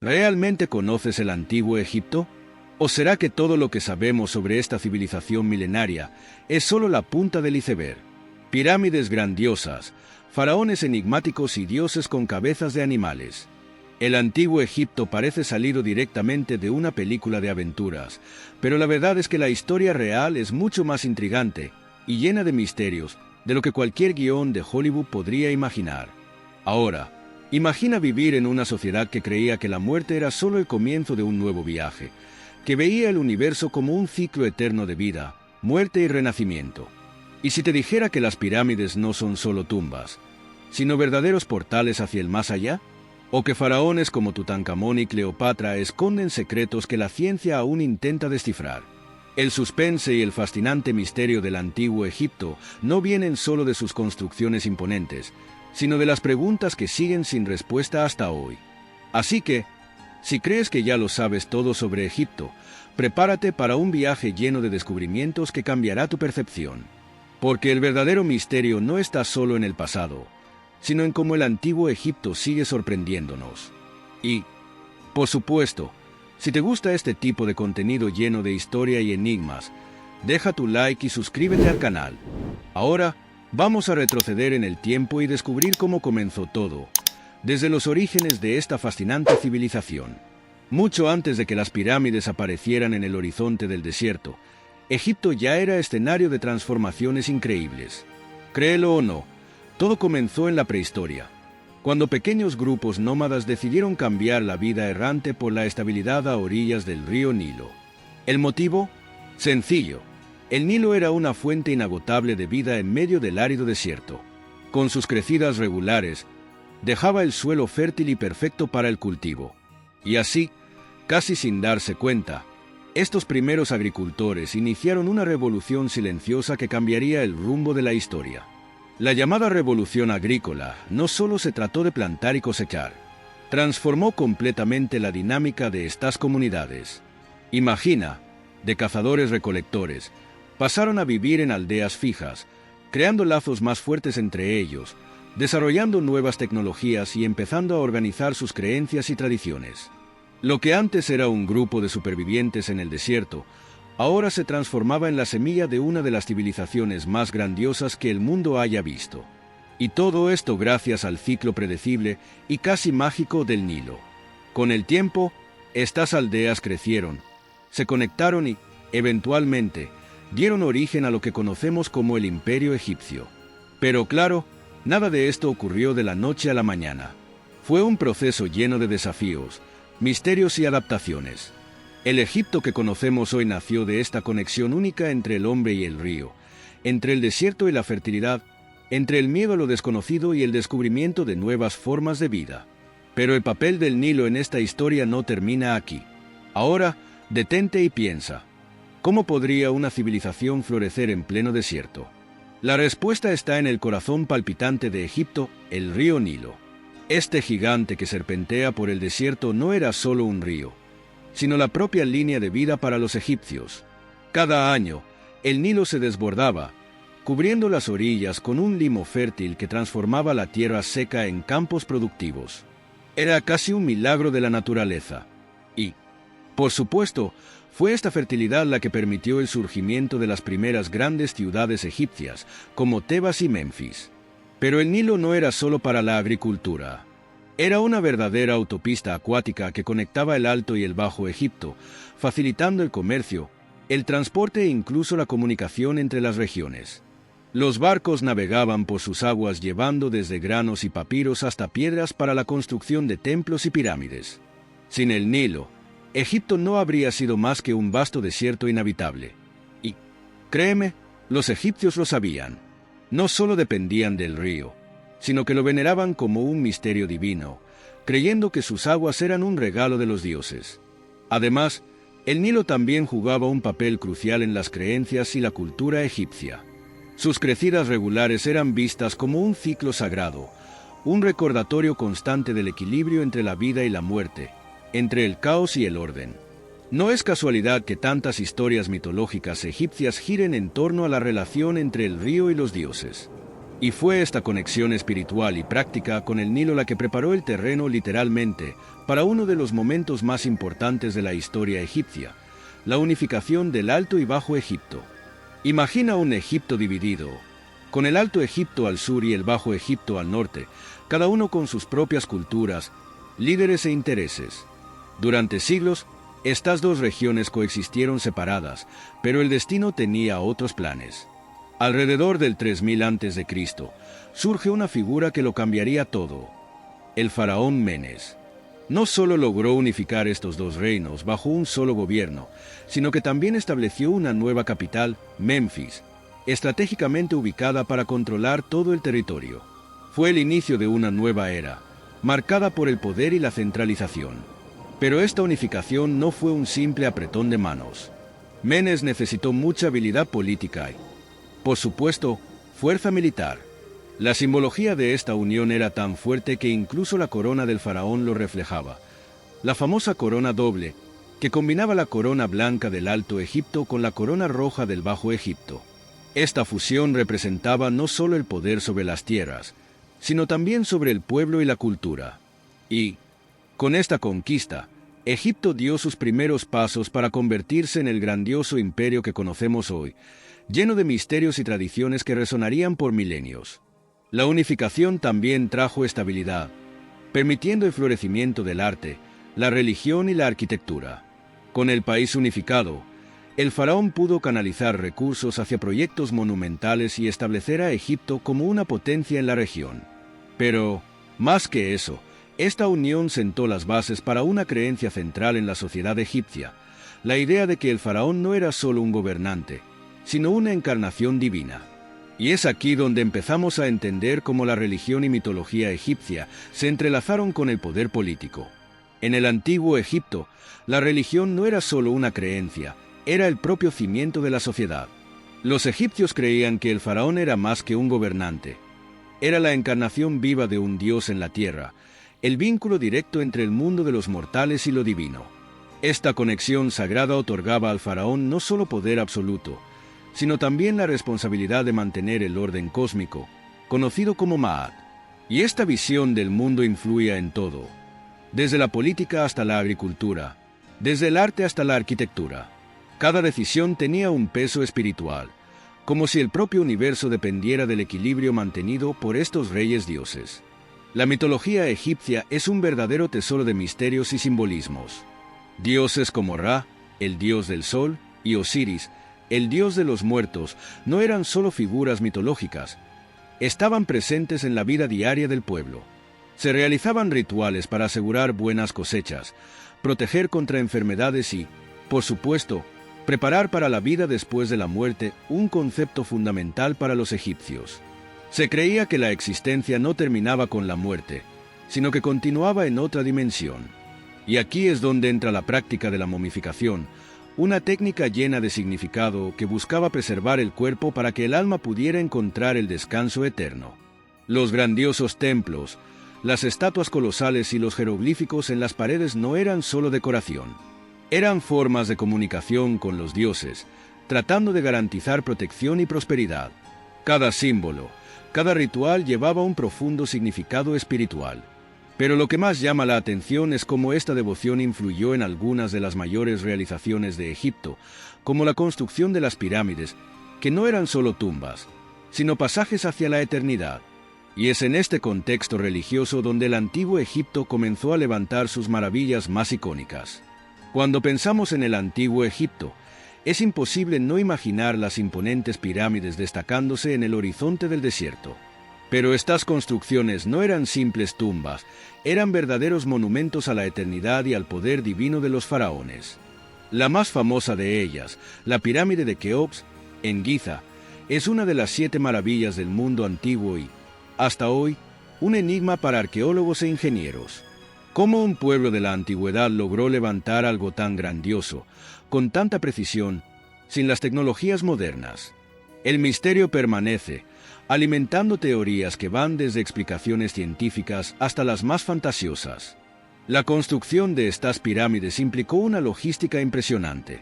¿Realmente conoces el antiguo Egipto? ¿O será que todo lo que sabemos sobre esta civilización milenaria es solo la punta del iceberg? Pirámides grandiosas, faraones enigmáticos y dioses con cabezas de animales. El antiguo Egipto parece salido directamente de una película de aventuras, pero la verdad es que la historia real es mucho más intrigante y llena de misterios de lo que cualquier guión de Hollywood podría imaginar. Ahora, imagina vivir en una sociedad que creía que la muerte era solo el comienzo de un nuevo viaje, que veía el universo como un ciclo eterno de vida, muerte y renacimiento. Y si te dijera que las pirámides no son solo tumbas, sino verdaderos portales hacia el más allá, o que faraones como Tutankamón y Cleopatra esconden secretos que la ciencia aún intenta descifrar. El suspense y el fascinante misterio del antiguo Egipto no vienen solo de sus construcciones imponentes, sino de las preguntas que siguen sin respuesta hasta hoy. Así que, si crees que ya lo sabes todo sobre Egipto, prepárate para un viaje lleno de descubrimientos que cambiará tu percepción. Porque el verdadero misterio no está solo en el pasado, sino en cómo el antiguo Egipto sigue sorprendiéndonos. Y, por supuesto, si te gusta este tipo de contenido lleno de historia y enigmas, deja tu like y suscríbete al canal. Ahora, vamos a retroceder en el tiempo y descubrir cómo comenzó todo, desde los orígenes de esta fascinante civilización. Mucho antes de que las pirámides aparecieran en el horizonte del desierto, Egipto ya era escenario de transformaciones increíbles. Créelo o no, todo comenzó en la prehistoria, cuando pequeños grupos nómadas decidieron cambiar la vida errante por la estabilidad a orillas del río Nilo. ¿El motivo? Sencillo. El Nilo era una fuente inagotable de vida en medio del árido desierto. Con sus crecidas regulares, dejaba el suelo fértil y perfecto para el cultivo. Y así, casi sin darse cuenta, estos primeros agricultores iniciaron una revolución silenciosa que cambiaría el rumbo de la historia. La llamada revolución agrícola no solo se trató de plantar y cosechar, transformó completamente la dinámica de estas comunidades. Imagina, de cazadores-recolectores, pasaron a vivir en aldeas fijas, creando lazos más fuertes entre ellos, desarrollando nuevas tecnologías y empezando a organizar sus creencias y tradiciones. Lo que antes era un grupo de supervivientes en el desierto, ahora se transformaba en la semilla de una de las civilizaciones más grandiosas que el mundo haya visto. Y todo esto gracias al ciclo predecible y casi mágico del Nilo. Con el tiempo, estas aldeas crecieron, se conectaron y, eventualmente, dieron origen a lo que conocemos como el Imperio Egipcio. Pero claro, nada de esto ocurrió de la noche a la mañana. Fue un proceso lleno de desafíos, misterios y adaptaciones. El Egipto que conocemos hoy nació de esta conexión única entre el hombre y el río, entre el desierto y la fertilidad, entre el miedo a lo desconocido y el descubrimiento de nuevas formas de vida. Pero el papel del Nilo en esta historia no termina aquí. Ahora, detente y piensa. ¿Cómo podría una civilización florecer en pleno desierto? La respuesta está en el corazón palpitante de Egipto, el río Nilo. Este gigante que serpentea por el desierto no era solo un río, sino la propia línea de vida para los egipcios. Cada año, el Nilo se desbordaba, cubriendo las orillas con un limo fértil que transformaba la tierra seca en campos productivos. Era casi un milagro de la naturaleza. Y, por supuesto, fue esta fertilidad la que permitió el surgimiento de las primeras grandes ciudades egipcias, como Tebas y Memphis. Pero el Nilo no era solo para la agricultura. Era una verdadera autopista acuática que conectaba el Alto y el Bajo Egipto, facilitando el comercio, el transporte e incluso la comunicación entre las regiones. Los barcos navegaban por sus aguas llevando desde granos y papiros hasta piedras para la construcción de templos y pirámides. Sin el Nilo, Egipto no habría sido más que un vasto desierto inhabitable. Y, créeme, los egipcios lo sabían. No solo dependían del río, sino que lo veneraban como un misterio divino, creyendo que sus aguas eran un regalo de los dioses. Además, el Nilo también jugaba un papel crucial en las creencias y la cultura egipcia. Sus crecidas regulares eran vistas como un ciclo sagrado, un recordatorio constante del equilibrio entre la vida y la muerte, entre el caos y el orden. No es casualidad que tantas historias mitológicas egipcias giren en torno a la relación entre el río y los dioses. Y fue esta conexión espiritual y práctica con el Nilo la que preparó el terreno literalmente para uno de los momentos más importantes de la historia egipcia, la unificación del Alto y Bajo Egipto. Imagina un Egipto dividido, con el Alto Egipto al sur y el Bajo Egipto al norte, cada uno con sus propias culturas, líderes e intereses. Durante siglos, estas dos regiones coexistieron separadas, pero el destino tenía otros planes. Alrededor del 3000 a.C., surge una figura que lo cambiaría todo: el faraón Menes. No solo logró unificar estos dos reinos bajo un solo gobierno, sino que también estableció una nueva capital, Menfis, estratégicamente ubicada para controlar todo el territorio. Fue el inicio de una nueva era, marcada por el poder y la centralización. Pero esta unificación no fue un simple apretón de manos. Menes necesitó mucha habilidad política y, por supuesto, fuerza militar. La simbología de esta unión era tan fuerte que incluso la corona del faraón lo reflejaba. La famosa corona doble, que combinaba la corona blanca del Alto Egipto con la corona roja del Bajo Egipto. Esta fusión representaba no solo el poder sobre las tierras, sino también sobre el pueblo y la cultura. Y, con esta conquista, Egipto dio sus primeros pasos para convertirse en el grandioso imperio que conocemos hoy, lleno de misterios y tradiciones que resonarían por milenios. La unificación también trajo estabilidad, permitiendo el florecimiento del arte, la religión y la arquitectura. Con el país unificado, el faraón pudo canalizar recursos hacia proyectos monumentales y establecer a Egipto como una potencia en la región. Pero, más que eso, esta unión sentó las bases para una creencia central en la sociedad egipcia, la idea de que el faraón no era solo un gobernante, sino una encarnación divina. Y es aquí donde empezamos a entender cómo la religión y mitología egipcia se entrelazaron con el poder político. En el antiguo Egipto, la religión no era solo una creencia, era el propio cimiento de la sociedad. Los egipcios creían que el faraón era más que un gobernante. Era la encarnación viva de un dios en la tierra, el vínculo directo entre el mundo de los mortales y lo divino. Esta conexión sagrada otorgaba al faraón no solo poder absoluto, sino también la responsabilidad de mantener el orden cósmico, conocido como Ma'at. Y esta visión del mundo influía en todo, desde la política hasta la agricultura, desde el arte hasta la arquitectura. Cada decisión tenía un peso espiritual, como si el propio universo dependiera del equilibrio mantenido por estos reyes dioses. La mitología egipcia es un verdadero tesoro de misterios y simbolismos. Dioses como Ra, el dios del sol, y Osiris, el dios de los muertos, no eran solo figuras mitológicas, estaban presentes en la vida diaria del pueblo. Se realizaban rituales para asegurar buenas cosechas, proteger contra enfermedades y, por supuesto, preparar para la vida después de la muerte, un concepto fundamental para los egipcios. Se creía que la existencia no terminaba con la muerte, sino que continuaba en otra dimensión. Y aquí es donde entra la práctica de la momificación, una técnica llena de significado que buscaba preservar el cuerpo para que el alma pudiera encontrar el descanso eterno. Los grandiosos templos, las estatuas colosales y los jeroglíficos en las paredes no eran solo decoración. Eran formas de comunicación con los dioses, tratando de garantizar protección y prosperidad. Cada símbolo, cada ritual llevaba un profundo significado espiritual. Pero lo que más llama la atención es cómo esta devoción influyó en algunas de las mayores realizaciones de Egipto, como la construcción de las pirámides, que no eran solo tumbas, sino pasajes hacia la eternidad. Y es en este contexto religioso donde el antiguo Egipto comenzó a levantar sus maravillas más icónicas. Cuando pensamos en el antiguo Egipto, es imposible no imaginar las imponentes pirámides destacándose en el horizonte del desierto. Pero estas construcciones no eran simples tumbas, eran verdaderos monumentos a la eternidad y al poder divino de los faraones. La más famosa de ellas, la pirámide de Keops, en Giza, es una de las 7 maravillas del mundo antiguo y, hasta hoy, un enigma para arqueólogos e ingenieros. ¿Cómo un pueblo de la antigüedad logró levantar algo tan grandioso, con tanta precisión, sin las tecnologías modernas? El misterio permanece, alimentando teorías que van desde explicaciones científicas hasta las más fantasiosas. La construcción de estas pirámides implicó una logística impresionante.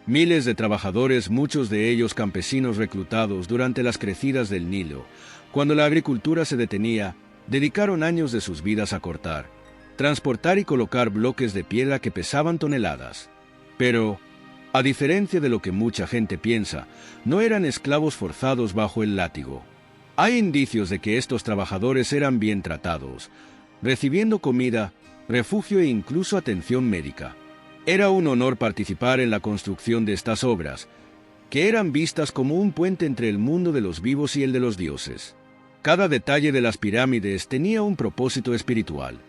Miles de trabajadores, muchos de ellos campesinos reclutados durante las crecidas del Nilo, Cuando la agricultura se detenía, dedicaron años de sus vidas a cortar, transportar y colocar bloques de piedra que pesaban toneladas. Pero, a diferencia de lo que mucha gente piensa, no eran esclavos forzados bajo el látigo. Hay indicios de que estos trabajadores eran bien tratados, recibiendo comida, refugio e incluso atención médica. Era un honor participar en la construcción de estas obras, que eran vistas como un puente entre el mundo de los vivos y el de los dioses. Cada detalle de las pirámides tenía un propósito espiritual.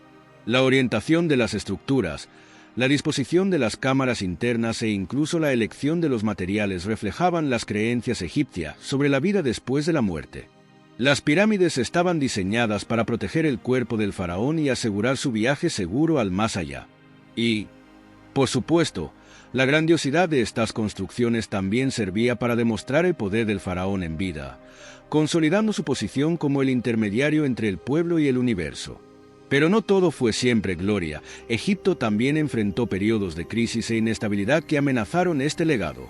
La orientación de las estructuras, la disposición de las cámaras internas e incluso la elección de los materiales reflejaban las creencias egipcias sobre la vida después de la muerte. Las pirámides estaban diseñadas para proteger el cuerpo del faraón y asegurar su viaje seguro al más allá. Y, por supuesto, la grandiosidad de estas construcciones también servía para demostrar el poder del faraón en vida, consolidando su posición como el intermediario entre el pueblo y el universo. Pero no todo fue siempre gloria. Egipto también enfrentó periodos de crisis e inestabilidad que amenazaron este legado.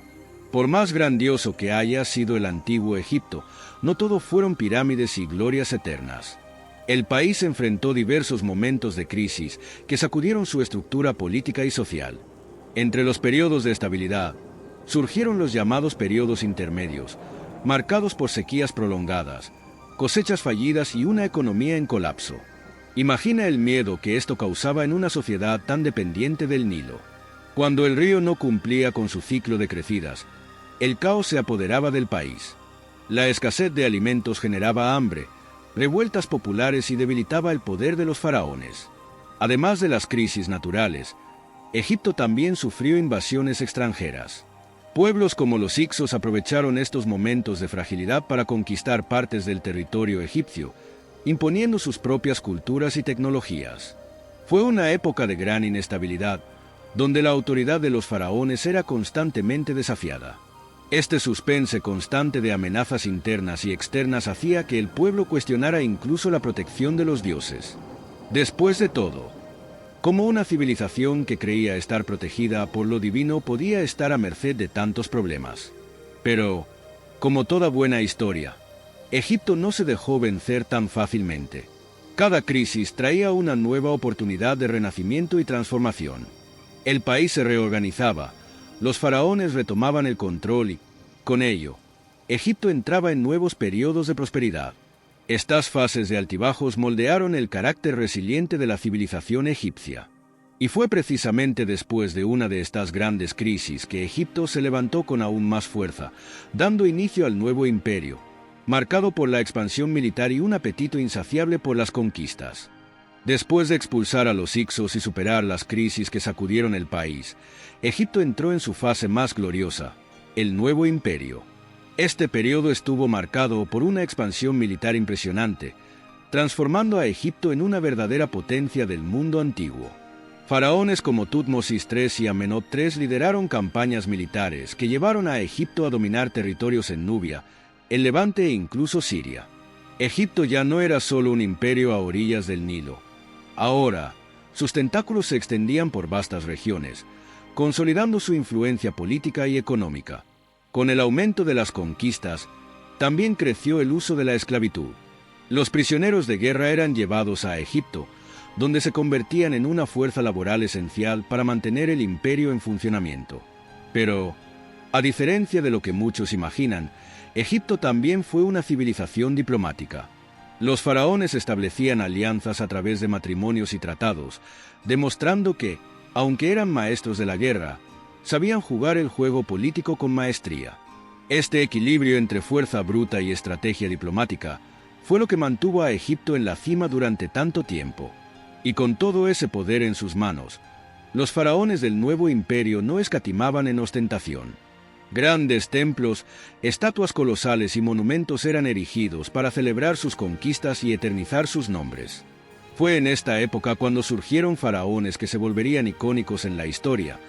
Por más grandioso que haya sido el antiguo Egipto, no todo fueron pirámides y glorias eternas. El país enfrentó diversos momentos de crisis que sacudieron su estructura política y social. Entre los periodos de estabilidad, surgieron los llamados periodos intermedios, marcados por sequías prolongadas, cosechas fallidas y una economía en colapso. Imagina el miedo que esto causaba en una sociedad tan dependiente del Nilo. Cuando el río no cumplía con su ciclo de crecidas, el caos se apoderaba del país. La escasez de alimentos generaba hambre, revueltas populares y debilitaba el poder de los faraones. Además de las crisis naturales, Egipto también sufrió invasiones extranjeras. Pueblos como los Hicsos aprovecharon estos momentos de fragilidad para conquistar partes del territorio egipcio, imponiendo sus propias culturas y tecnologías. Fue una época de gran inestabilidad, donde la autoridad de los faraones era constantemente desafiada. Este suspense constante de amenazas internas y externas hacía que el pueblo cuestionara incluso la protección de los dioses. Después de todo, ¿cómo una civilización que creía estar protegida por lo divino podía estar a merced de tantos problemas? Pero, como toda buena historia, Egipto no se dejó vencer tan fácilmente. Cada crisis traía una nueva oportunidad de renacimiento y transformación. El país se reorganizaba, los faraones retomaban el control y, con ello, Egipto entraba en nuevos periodos de prosperidad. Estas fases de altibajos moldearon el carácter resiliente de la civilización egipcia. Y fue precisamente después de una de estas grandes crisis que Egipto se levantó con aún más fuerza, dando inicio al nuevo imperio, marcado por la expansión militar y un apetito insaciable por las conquistas. Después de expulsar a los Hicsos y superar las crisis que sacudieron el país, Egipto entró en su fase más gloriosa, el nuevo imperio. Este periodo estuvo marcado por una expansión militar impresionante, transformando a Egipto en una verdadera potencia del mundo antiguo. Faraones como Tutmosis III y Amenhotep III lideraron campañas militares que llevaron a Egipto a dominar territorios en Nubia, el Levante e incluso Siria. Egipto ya no era solo un imperio a orillas del Nilo. Ahora, sus tentáculos se extendían por vastas regiones, consolidando su influencia política y económica. Con el aumento de las conquistas, también creció el uso de la esclavitud. Los prisioneros de guerra eran llevados a Egipto, donde se convertían en una fuerza laboral esencial para mantener el imperio en funcionamiento. Pero, a diferencia de lo que muchos imaginan, Egipto también fue una civilización diplomática. Los faraones establecían alianzas a través de matrimonios y tratados, demostrando que, aunque eran maestros de la guerra, sabían jugar el juego político con maestría. Este equilibrio entre fuerza bruta y estrategia diplomática fue lo que mantuvo a Egipto en la cima durante tanto tiempo. Y con todo ese poder en sus manos, los faraones del nuevo imperio no escatimaban en ostentación. Grandes templos, estatuas colosales y monumentos eran erigidos para celebrar sus conquistas y eternizar sus nombres. Fue en esta época cuando surgieron faraones que se volverían icónicos en la historia,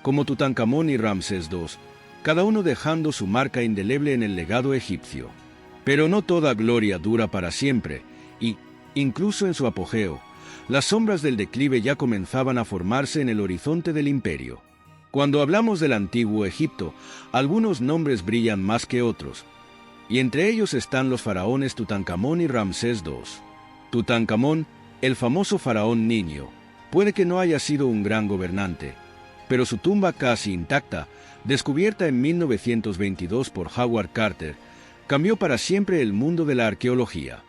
como Tutankamón y Ramsés II, cada uno dejando su marca indeleble en el legado egipcio. Pero no toda gloria dura para siempre, y, incluso en su apogeo, las sombras del declive ya comenzaban a formarse en el horizonte del imperio. Cuando hablamos del antiguo Egipto, algunos nombres brillan más que otros, y entre ellos están los faraones Tutankamón y Ramsés II. Tutankamón, el famoso faraón niño, puede que no haya sido un gran gobernante, pero su tumba casi intacta, descubierta en 1922 por Howard Carter, cambió para siempre el mundo de la arqueología.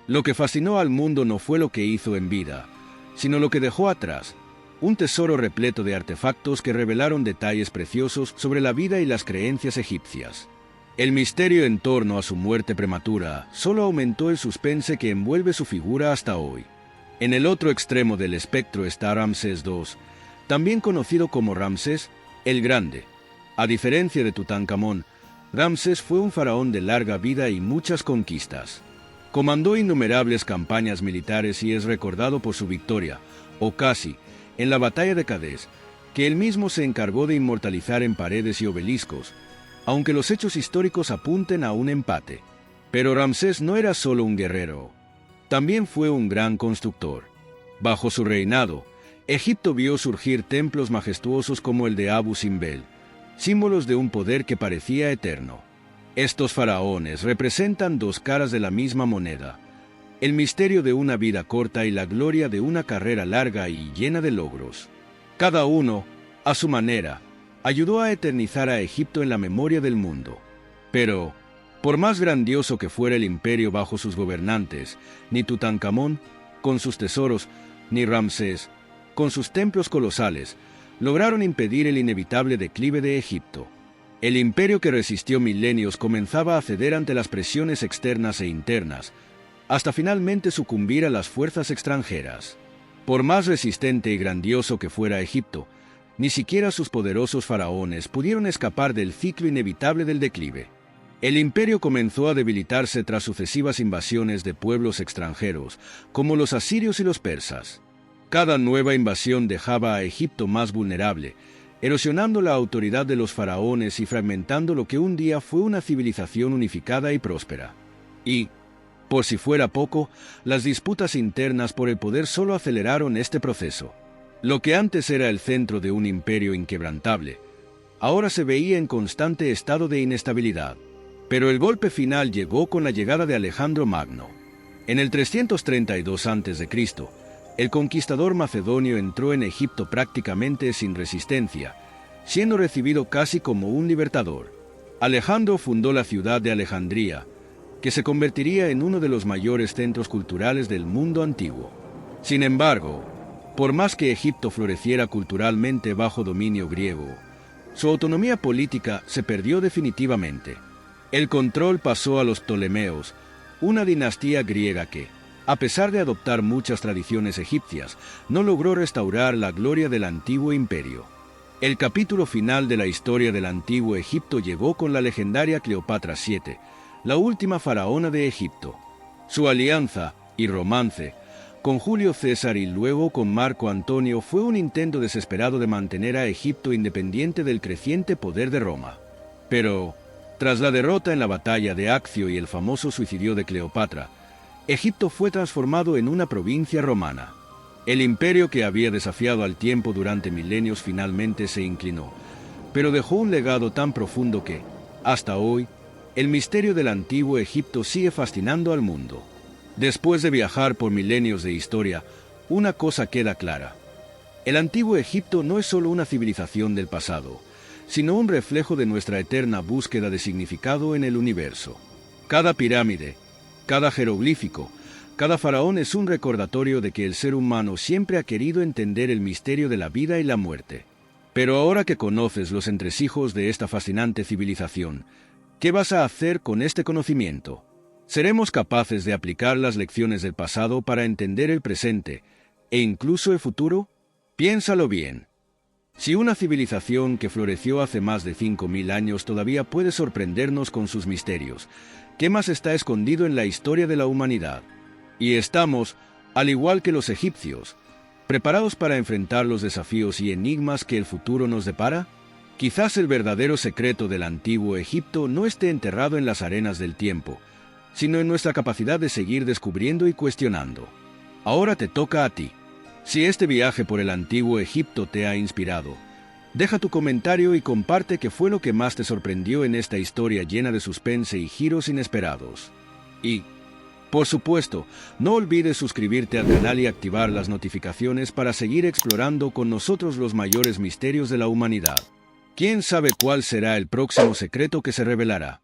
Lo que fascinó al mundo no fue lo que hizo en vida, sino lo que dejó atrás, un tesoro repleto de artefactos que revelaron detalles preciosos sobre la vida y las creencias egipcias. El misterio en torno a su muerte prematura solo aumentó el suspense que envuelve su figura hasta hoy. En el otro extremo del espectro está Ramsés II, también conocido como Ramsés el Grande. A diferencia de Tutankamón, Ramsés fue un faraón de larga vida y muchas conquistas. Comandó innumerables campañas militares y es recordado por su victoria, o casi, en la batalla de Cadés, que él mismo se encargó de inmortalizar en paredes y obeliscos, aunque los hechos históricos apunten a un empate. Pero Ramsés no era solo un guerrero, también fue un gran constructor. Bajo su reinado, Egipto vio surgir templos majestuosos como el de Abu Simbel, símbolos de un poder que parecía eterno. Estos faraones representan dos caras de la misma moneda, el misterio de una vida corta y la gloria de una carrera larga y llena de logros. Cada uno, a su manera, ayudó a eternizar a Egipto en la memoria del mundo. Pero, por más grandioso que fuera el imperio bajo sus gobernantes, ni Tutankamón, con sus tesoros, ni Ramsés, con sus templos colosales, lograron impedir el inevitable declive de Egipto. El imperio que resistió milenios comenzaba a ceder ante las presiones externas e internas, hasta finalmente sucumbir a las fuerzas extranjeras. Por más resistente y grandioso que fuera Egipto, ni siquiera sus poderosos faraones pudieron escapar del ciclo inevitable del declive. El imperio comenzó a debilitarse tras sucesivas invasiones de pueblos extranjeros, como los asirios y los persas. Cada nueva invasión dejaba a Egipto más vulnerable, erosionando la autoridad de los faraones y fragmentando lo que un día fue una civilización unificada y próspera. Y, por si fuera poco, las disputas internas por el poder solo aceleraron este proceso. Lo que antes era el centro de un imperio inquebrantable, ahora se veía en constante estado de inestabilidad. Pero el golpe final llegó con la llegada de Alejandro Magno. En el 332 a.C., el conquistador macedonio entró en Egipto prácticamente sin resistencia, siendo recibido casi como un libertador. Alejandro fundó la ciudad de Alejandría, que se convertiría en uno de los mayores centros culturales del mundo antiguo. Sin embargo, por más que Egipto floreciera culturalmente bajo dominio griego, su autonomía política se perdió definitivamente. El control pasó a los Ptolomeos, una dinastía griega que, a pesar de adoptar muchas tradiciones egipcias, no logró restaurar la gloria del antiguo imperio. El capítulo final de la historia del antiguo Egipto llegó con la legendaria Cleopatra VII, la última faraona de Egipto. Su alianza y romance con Julio César y luego con Marco Antonio fue un intento desesperado de mantener a Egipto independiente del creciente poder de Roma. Pero, tras la derrota en la batalla de Accio y el famoso suicidio de Cleopatra, Egipto fue transformado en una provincia romana. El imperio que había desafiado al tiempo durante milenios finalmente se inclinó, pero dejó un legado tan profundo que, hasta hoy, el misterio del antiguo Egipto sigue fascinando al mundo. Después de viajar por milenios de historia, una cosa queda clara. El antiguo Egipto no es solo una civilización del pasado, sino un reflejo de nuestra eterna búsqueda de significado en el universo. Cada pirámide, cada jeroglífico, cada faraón es un recordatorio de que el ser humano siempre ha querido entender el misterio de la vida y la muerte. Pero ahora que conoces los entresijos de esta fascinante civilización, ¿qué vas a hacer con este conocimiento? ¿Seremos capaces de aplicar las lecciones del pasado para entender el presente e incluso el futuro? Piénsalo bien. Si una civilización que floreció hace más de 5.000 años todavía puede sorprendernos con sus misterios, ¿qué más está escondido en la historia de la humanidad? Y estamos, al igual que los egipcios, preparados para enfrentar los desafíos y enigmas que el futuro nos depara. Quizás el verdadero secreto del antiguo Egipto no esté enterrado en las arenas del tiempo, sino en nuestra capacidad de seguir descubriendo y cuestionando. Ahora te toca a ti. Si este viaje por el antiguo Egipto te ha inspirado, Deja tu comentario y comparte qué fue lo que más te sorprendió en esta historia llena de suspense y giros inesperados. Y, por supuesto, no olvides suscribirte al canal y activar las notificaciones para seguir explorando con nosotros los mayores misterios de la humanidad. ¿Quién sabe cuál será el próximo secreto que se revelará?